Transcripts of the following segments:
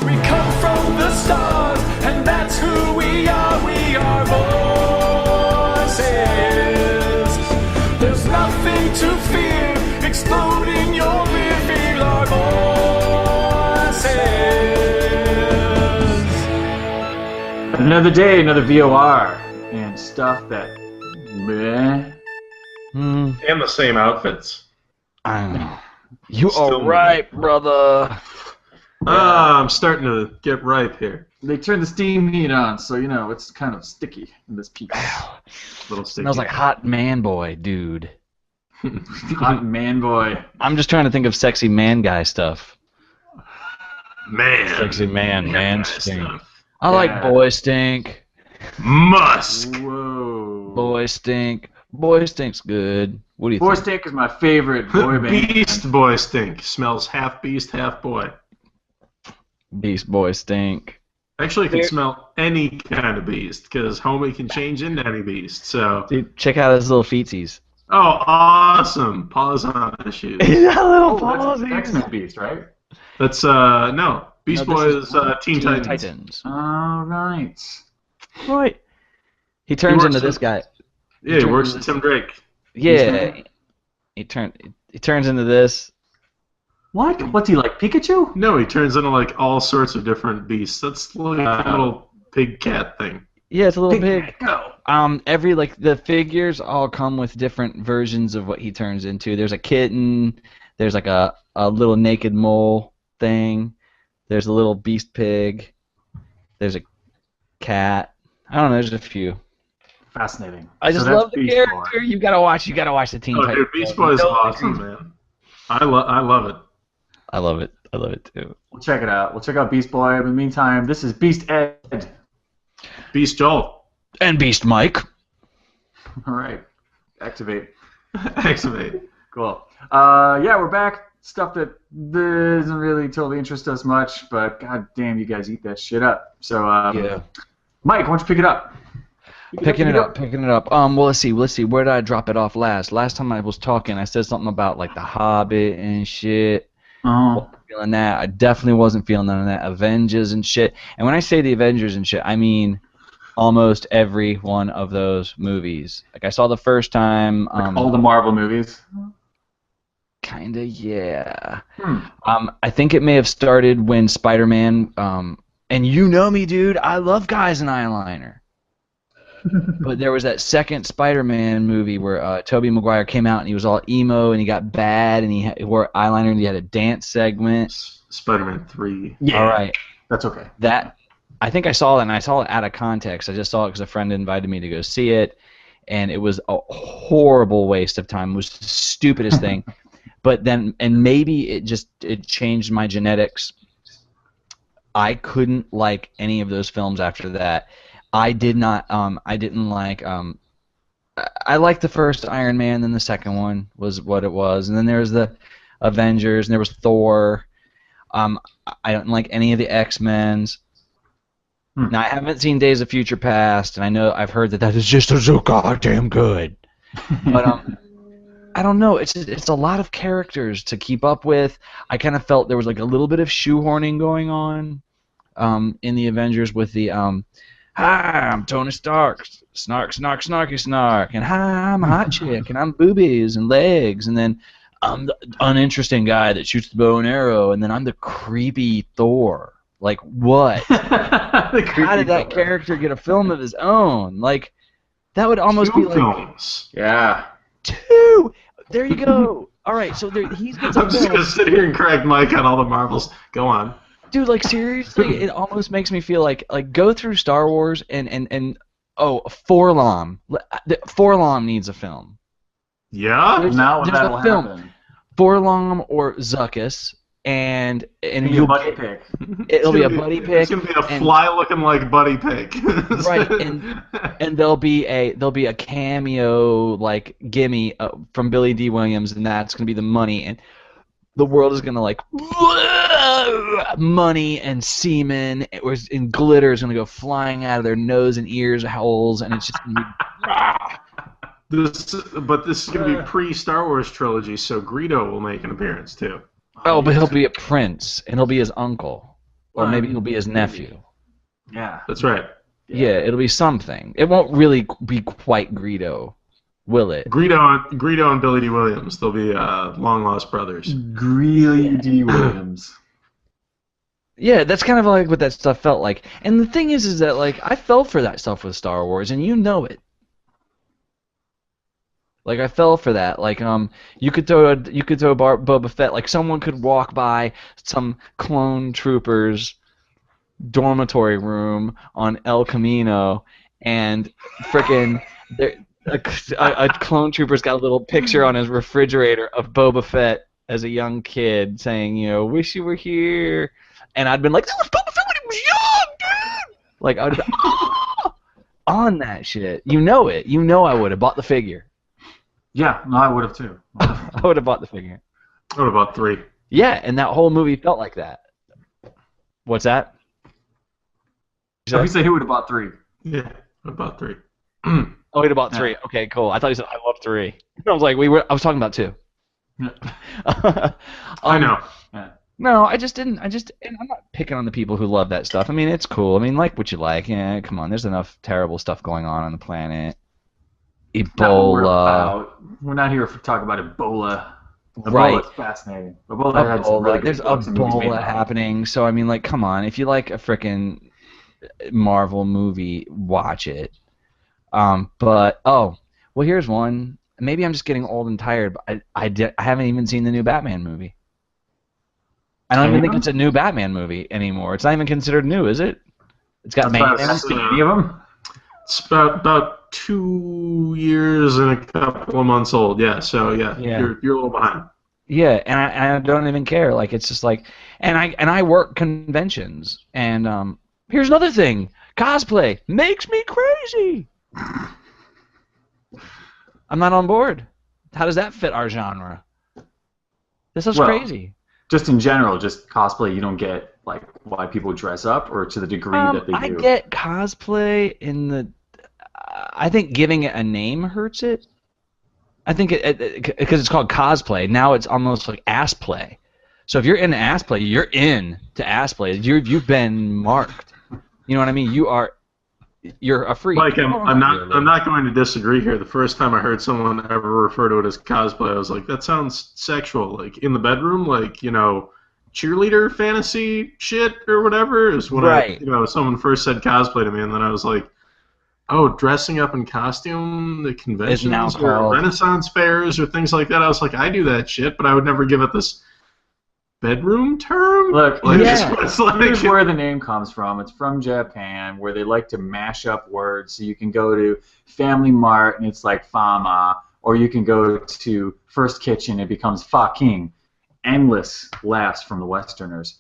We come from the stars, and that's who we are. We are voices. There's nothing to fear. Explode in your rear. Feel our voices. Another day, another VOR, and stuff that meh. And the same outfits. I know. You Still are right, brother. I'm starting to get ripe here. They turned the steam heat on, so you know it's kind of sticky in this piece. Little sticky. Smells like hot man boy, dude. Hot man boy. I'm just trying to think of sexy man guy stuff. Man. Sexy man guy stink. stuff. I like boy stink. Musk. Whoa. Boy stink. Boy stink's good. What do you Boy think? Stink is my favorite boy band. Beast boy stink. Smells half beast, half boy. Beast boy stink. Actually, it can smell any kind of beast, because homie can change into any beast, so... Dude, check out his little feetsies. Oh, awesome. Paws on the shoes. He's got little Oh, that's X-Men Beast, right? That's, no. Beast No, Boy this is Teen Titans. All right. Right. He turns works into this with- guy. Yeah, he works with Tim Drake. Yeah. He turns into this. What? What's he like, Pikachu? No, he turns into, like, all sorts of different beasts. That's like a little pig cat thing. Yeah, it's a little pig. Go. Every the figures all come with different versions of what he turns into. There's a kitten. There's like a little naked mole thing. There's a little beast pig. There's a cat. I don't know. There's a few. Fascinating. I just So that's love the Beast character. Boy. You gotta watch the Teen Oh, Titans. dude, Beast Boy is awesome, man. I love it. I love it. I love it too. We'll check it out. We'll check out Beast Boy. In the meantime, this is Beast Ed. Beast Joel. And Beast Mike. All right. Activate. Activate. Cool. Yeah, we're back. Stuff that doesn't really totally interest us much, but god damn, you guys eat that shit up. So, Yeah. Mike, why don't you pick it up? Picking it up. Well, let's see. Where did I drop it off last? Last time I was talking, I said something about like The Hobbit and shit. Oh. Feeling that. I definitely wasn't feeling none of that. Avengers and shit. And when I say the Avengers and shit, I mean almost every one of those movies. Like I saw the first time. Like all the Marvel movies. Kinda, yeah. I think it may have started when Spider-Man. And you know me, dude. I love guys in eyeliner. But there was that second Spider-Man movie where Tobey Maguire came out and he was all emo and he got bad and he wore eyeliner and he had a dance segment. Spider-Man 3. Yeah. All right. That's okay. I think I saw it, and I saw it out of context. I just saw it because a friend invited me to go see it, and it was a horrible waste of time. It was the stupidest thing. But then, and maybe it changed my genetics. I couldn't like any of those films after that. I didn't like. I liked the first Iron Man, then the second one was what it was, and then there was the Avengers, and there was Thor. I don't like any of the X-Men's. Now, I haven't seen Days of Future Past, and I know I've heard that is just so goddamn good. But I don't know. It's a lot of characters to keep up with. I kind of felt there was like a little bit of shoehorning going on in the Avengers with the hi, I'm Tony Stark, snark, snark, snarky, snark, and hi, I'm a hot chick, and I'm boobies and legs, and then I'm the uninteresting guy that shoots the bow and arrow, and then I'm the creepy Thor. Like, what? How did that character get a film of his own? Like, that would almost be like... films. Yeah. 2! There you go. All right, so he gets a I'm just film. going to sit here and correct Mike on all the Marvels. Go on. Dude, like, seriously, it almost makes me feel like go through Star Wars and Forlom. Forlom needs a film. Yeah? Now there's that'll a film. happen. Forlom or Zuckus, and It'll be a buddy pick. It'll be a buddy pick. It's gonna be a fly looking like buddy pick. Right, and there'll be a cameo like gimme from Billy D. Williams, and that's gonna be the money, and the world is gonna like money and semen, and glitter is gonna go flying out of their nose and ears holes, and it's just gonna be. This is gonna be pre-Star Wars trilogy, so Greedo will make an appearance too. Oh, but he'll be a prince, and he'll be his uncle. or maybe he'll be his nephew. Yeah. That's right. Yeah, it'll be something. It won't really be quite Greedo, will it? Greedo and Billy D. Williams. They'll be long lost brothers. Greeley D. Williams. Yeah, that's kind of like what that stuff felt like. And the thing is that like I fell for that stuff with Star Wars, and you know it. Like I fell for that. Like you could throw Boba Fett. Like someone could walk by some clone troopers dormitory room on El Camino, and frickin' a clone trooper's got a little picture on his refrigerator of Boba Fett as a young kid, saying, you know, wish you were here. And I'd been like, that was Boba Fett when he was young, dude. Like I would have been on that shit. You know it. You know I would have bought the figure. Yeah, no, I would have too. I would have bought the figure. What about 3? Yeah, and that whole movie felt like that. What's that? So he said he would have bought 3. Yeah, what about 3? Oh, he'd have bought 3. Okay, cool. I thought he said I love 3. I was like, I was talking about 2. I know. No, I just didn't. And I'm not picking on the people who love that stuff. I mean, it's cool. I mean, like what you like. Yeah, come on. There's enough terrible stuff going on the planet. Ebola. We're not here to talk about Ebola. Right. Ebola's fascinating. Ebola had some really good There's books and movies made Ebola about it. happening. So I mean, like, come on. If you like a frickin' Marvel movie, watch it. But well, here's one. Maybe I'm just getting old and tired. But I haven't even seen the new Batman movie. I don't even think it's a new Batman movie anymore. It's not even considered new, is it? It's got I haven't seen any of them. It's about 2 years and a couple of months old. Yeah, so yeah. You're a little behind. Yeah, and I don't even care. Like it's just like, and I work conventions, and here's another thing: cosplay makes me crazy. I'm not on board. How does that fit our genre? This is crazy. Just in general, just cosplay, you don't get like why people dress up, or to the degree that they do. I get cosplay in the. I think giving it a name hurts it. I think because it's called cosplay. Now it's almost like ass play. So if you're into ass play, you're in to ass play. You've been marked. You know what I mean? You're a freak. Like I'm not going to disagree here. The first time I heard someone ever refer to it as cosplay, I was like, that sounds sexual. Like in the bedroom, like, you know, cheerleader fantasy shit or whatever is when someone first said cosplay to me, and then I was like, oh, dressing up in costume, the conventions or Renaissance fairs or things like that. I was like, I do that shit, but I would never give it this bedroom term. Look, here's where the name comes from. It's from Japan, where they like to mash up words. So you can go to Family Mart and it's like Fama, or you can go to First Kitchen, it becomes fucking. Endless laughs from the Westerners.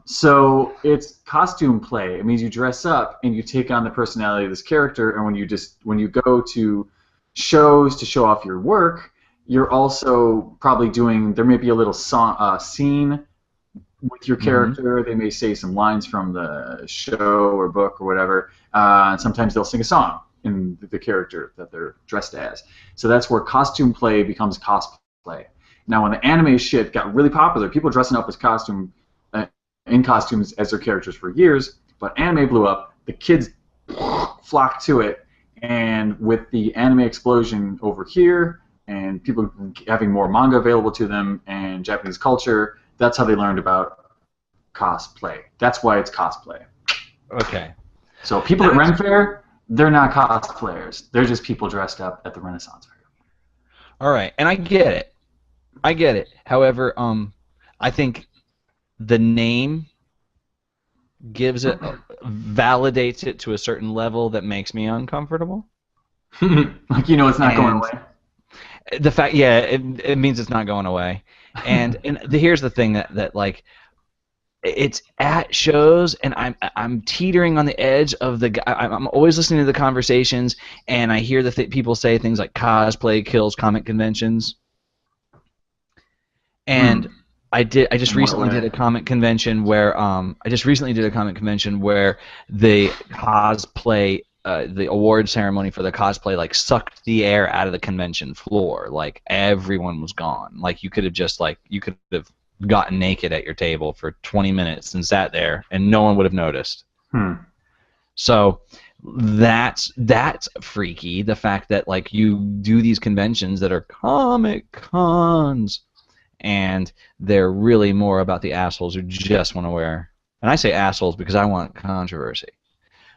So it's costume play. It means you dress up and you take on the personality of this character, and when you go to shows to show off your work, you're also probably there may be a little scene with your character. They may say some lines from the show or book or whatever, and sometimes they'll sing a song in the character that they're dressed as. So that's where costume play becomes cosplay. Now, when the anime shit got really popular, people dressing up as in costumes as their characters for years, but anime blew up, the kids flocked to it, and with the anime explosion over here, and people having more manga available to them, and Japanese culture, that's how they learned about cosplay. That's why it's cosplay. Okay. So people at Ren Fair, they're not cosplayers. They're just people dressed up at the Renaissance Fair. All right, and I get it. However, I think the name gives it, validates it to a certain level that makes me uncomfortable. Like, you know, it's not going away. The fact, yeah, it means it's not going away. And here's the thing that like, it's at shows, and I'm teetering on the edge of I'm always listening to the conversations, and I hear people say things like cosplay kills comic conventions. And I just recently did a comic convention where the cosplay the award ceremony for the cosplay like sucked the air out of the convention floor. Like everyone was gone. Like you could have gotten naked at your table for 20 minutes and sat there, and no one would have noticed. So that's freaky. The fact that like you do these conventions that are Comic Cons, and they're really more about the assholes who just want to wear. And I say assholes because I want controversy.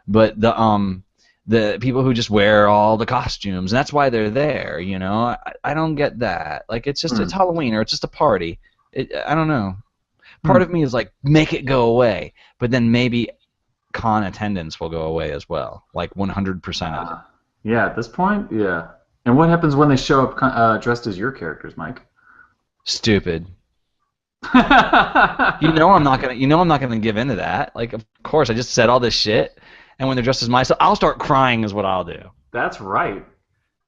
But the people who just wear all the costumes, and that's why they're there. You know, I don't get that. Like it's just it's Halloween or it's just a party. I don't know. Part of me is like make it go away, but then maybe con attendance will go away as well, like 100% of it. Yeah, at this point, yeah. And what happens when they show up dressed as your characters, Mike? Stupid. I'm not gonna give into that. Like, of course, I just said all this shit, and when they're dressed as myself, I'll start crying. Is what I'll do. That's right.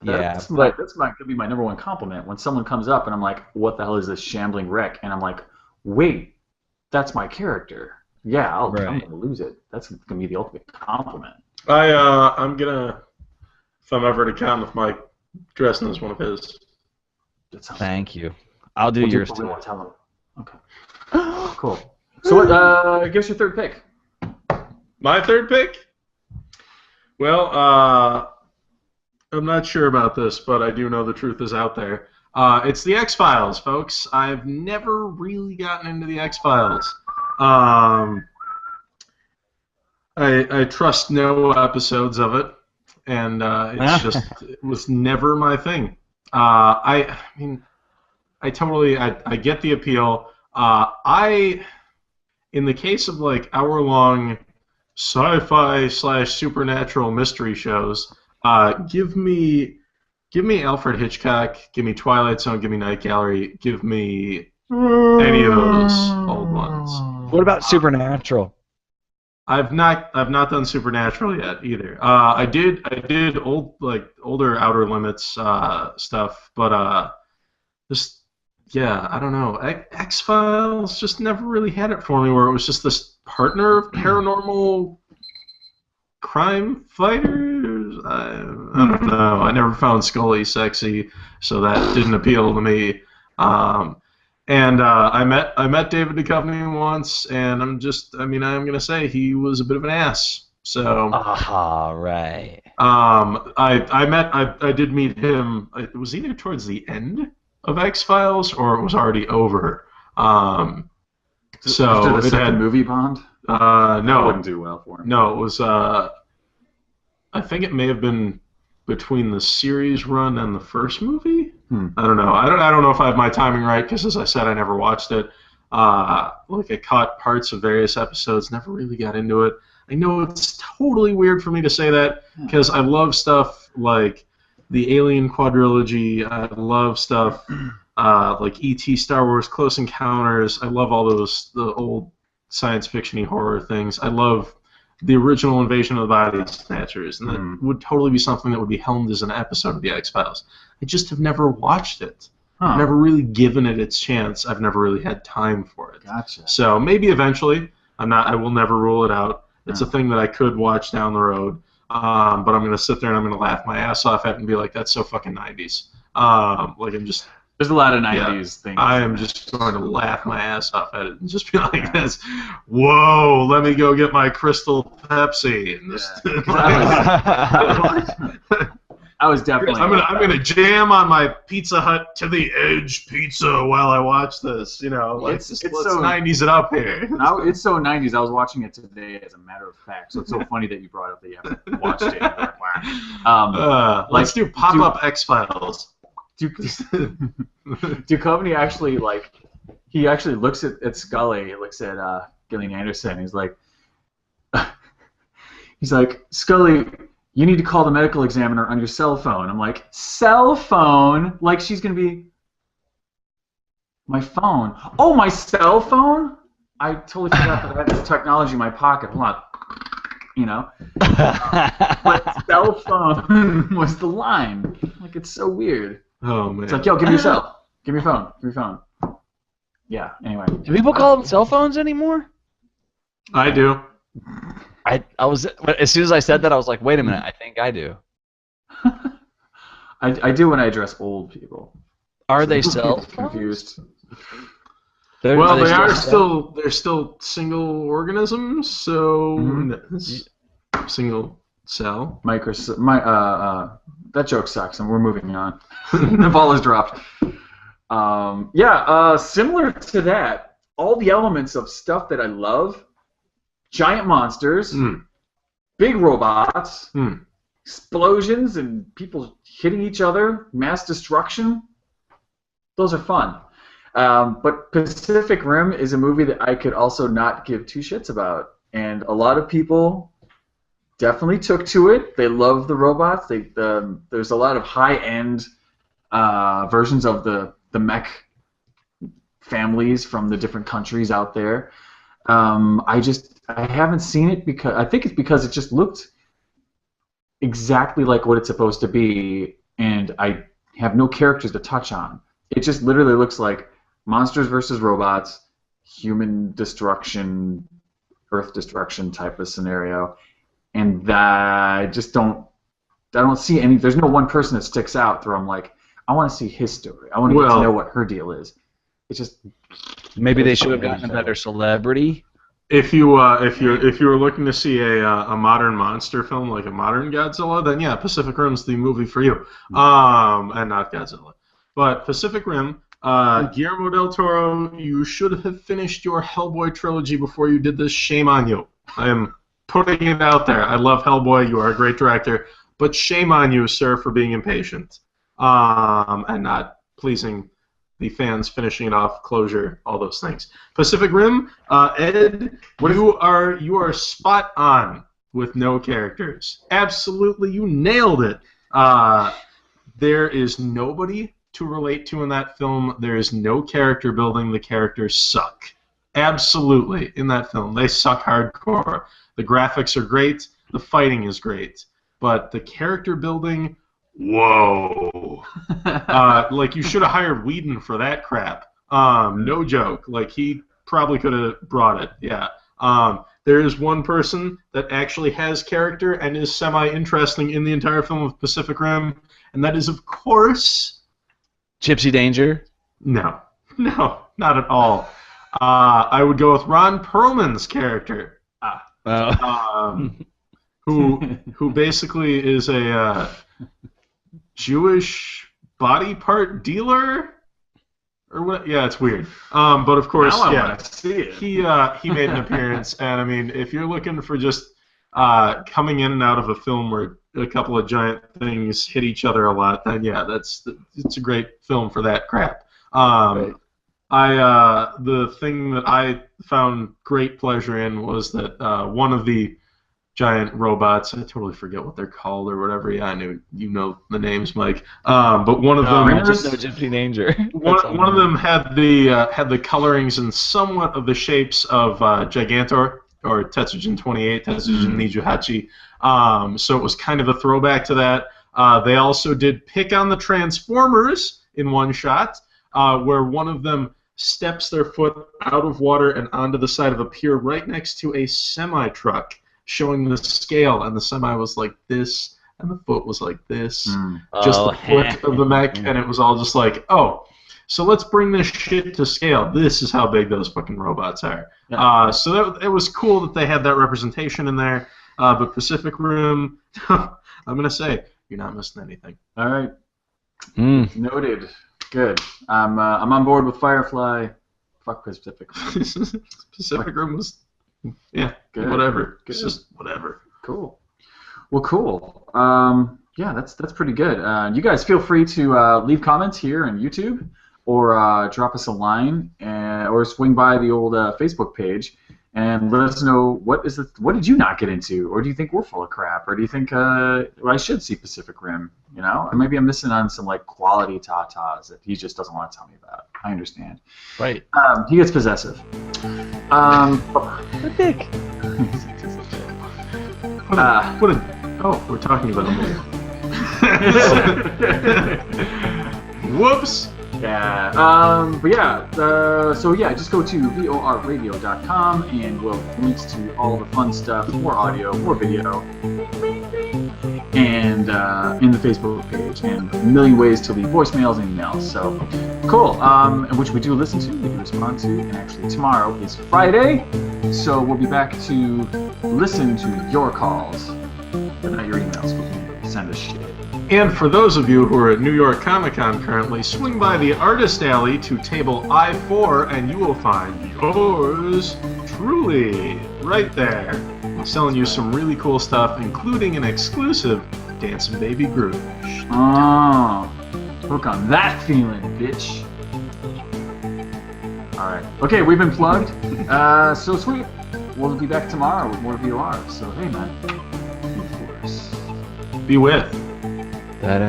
That's but gonna be my number one compliment when someone comes up and I'm like, "What the hell is this shambling wreck?" And I'm like, "Wait, that's my character." Yeah, I'm gonna lose it. That's gonna be the ultimate compliment. I'm gonna, if I'm ever to count with Mike dressing as one of his. Thank you. I'll do yours too. Tell him. Okay. Cool. So what? Give us your third pick. My third pick? Well, I'm not sure about this, but I do know the truth is out there. It's the X-Files, folks. I've never really gotten into the X-Files. I trust no episodes of it, and it was never my thing. I get the appeal. In the case of like hour-long sci-fi / supernatural mystery shows, give me Alfred Hitchcock, give me Twilight Zone, give me Night Gallery, give me any of those old ones. What about Supernatural? I've not done Supernatural yet either. I did older Outer Limits stuff, but just I don't know. X-Files just never really had it for me, where it was just this partner of paranormal crime fighters. I don't know. I never found Scully sexy, so that didn't appeal to me. And I met David Duchovny once, and I'm gonna say he was a bit of an ass. So. Right. I did meet him. It was either towards the end of X-Files or it was already over. So the second movie Bond? No, that wouldn't do well for him. No, it was. I think it may have been between the series run and the first movie. I don't know. I don't know if I have my timing right, because as I said, I never watched it. I caught parts of various episodes, never really got into it. I know it's totally weird for me to say that, because I love stuff like the Alien quadrilogy. I love stuff like E.T., Star Wars, Close Encounters. I love all the old science fiction-y horror things. I love the original Invasion of the Body Snatchers, and that would totally be something that would be helmed as an episode of the X-Files. I just have never watched it. I've never really given it its chance. I've never really had time for it. Gotcha. So maybe eventually. I will never rule it out. It's a thing that I could watch down the road. But I'm going to sit there and I'm going to laugh my ass off at it and be like, that's so fucking 90s. There's a lot of 90s things. I am just going to laugh my ass off at it and just be like this, whoa, let me go get my Crystal Pepsi. And I was definitely. I'm gonna jam on my Pizza Hut to the edge pizza while I watch this. Let's so 90s it up here. It's so 90s. I was watching it today, as a matter of fact. So it's so funny that you brought up that you haven't watched it. Let's do pop-up X-Files. Duchovny actually he actually looks at Scully. He looks at Gillian Anderson. He's like, Scully, you need to call the medical examiner on your cell phone. I'm like, cell phone? Like she's going to be, my phone. Oh, my cell phone? I totally forgot that I had this technology in my pocket. Hold on. But cell phone was the line. Like, it's so weird. Oh, man. It's like, yo, give me your cell. Give me your phone. Give me your phone. Yeah, anyway. Do people call them cell phones anymore? I do. I was as soon as I said that, I was like, wait a minute, I think I do. I do when I address old people. Are they cell phones? Confused. Well, they're still single organisms, so single cell. That joke sucks, and we're moving on. The ball is dropped. Similar to that, all the elements of stuff that I love: giant monsters, big robots, explosions, and people hitting each other, mass destruction. Those are fun. But Pacific Rim is a movie that I could also not give two shits about, and a lot of people definitely took to it. They love the robots. There's a lot of high-end versions of the mech families from the different countries out there. I haven't seen it because I think it's because it just looked exactly like what it's supposed to be, and I have no characters to touch on. It just literally looks like monsters versus robots, human destruction, Earth destruction type of scenario, and I don't see any. There's no one person that sticks out where I'm like, I want to see his story. I want to get to know what her deal is. It's just maybe they should have gotten a better celebrity. If you were looking to see a modern monster film like a modern Godzilla, then yeah, Pacific Rim's the movie for you. And not Godzilla, but Pacific Rim. Guillermo del Toro, you should have finished your Hellboy trilogy before you did this. Shame on you. I am putting it out there. I love Hellboy. You are a great director, but shame on you, sir, for being impatient and not pleasing the fans, finishing it off, closure, all those things. Pacific Rim, Ed, you are spot on with no characters. Absolutely, you nailed it. There is nobody to relate to in that film. There is no character building. The characters suck. Absolutely, in that film. They suck hardcore. The graphics are great. The fighting is great. But the character building, whoa. Like, you should have hired Whedon for that crap. No joke. Like, he probably could have brought it. Yeah. There is one person that actually has character and is semi-interesting in the entire film of Pacific Rim, and that is, of course... Gypsy Danger? No, not at all. I would go with Ron Perlman's character, who basically is a Jewish body part dealer, or what? Yeah, it's weird. But of course, he made an appearance, and I mean, if you're looking for just coming in and out of a film where a couple of giant things hit each other a lot, then yeah, it's a great film for that crap. Right. The thing that I found great pleasure in was that one of the giant robots, I totally forget what they're called or whatever. Yeah, I knew you know the names, Mike. But one of them, just know Gypsy Danger. one of them had the colorings and somewhat of the shapes of Gigantor, or Tetsujin 28, Tetsujin Nijuhachi. So it was kind of a throwback to that. They also did pick on the Transformers in one shot, where one of them steps their foot out of water and onto the side of a pier right next to a semi-truck, showing the scale, and the semi was like this, and the foot was like this, just the foot of the mech, and it was all just like, oh, so let's bring this shit to scale. This is how big those fucking robots are. Yeah. So it was cool that they had that representation in there. But Pacific Rim, I'm gonna say you're not missing anything. All right, noted. Good. I'm on board with Firefly. Fuck Pacific Rim. Pacific Rim was, yeah, good. Whatever. Good. It's just whatever. Cool. Well, cool. Yeah, that's pretty good. You guys feel free to leave comments here on YouTube, or drop us a line, or swing by the old Facebook page and let us know what did you not get into, or do you think we're full of crap, or do you think I should see Pacific Rim, you know? Or maybe I'm missing on some like quality tatas that he just doesn't want to tell me about. I understand. Right. He gets possessive. A dick. We're talking about a movie. Whoops. Yeah. But yeah. So yeah, just go to vorradio.com and we'll links to all the fun stuff, more audio, more video. and in the Facebook page, and a million ways to leave voicemails and emails. So cool. Which we do listen to, we do respond to, and actually tomorrow is Friday, so we'll be back to listen to your calls, but not your emails. You can send us shit. And for those of you who are at New York Comic Con currently, swing by the Artist Alley to table I-4 and you will find yours truly right there. I'm selling you some really cool stuff, including an exclusive Dancing Baby Groove. Oh, hook on that feeling, bitch. Alright. Okay, we've been plugged. So sweet. We'll be back tomorrow with more VR. So hey man. Of course. Be with. That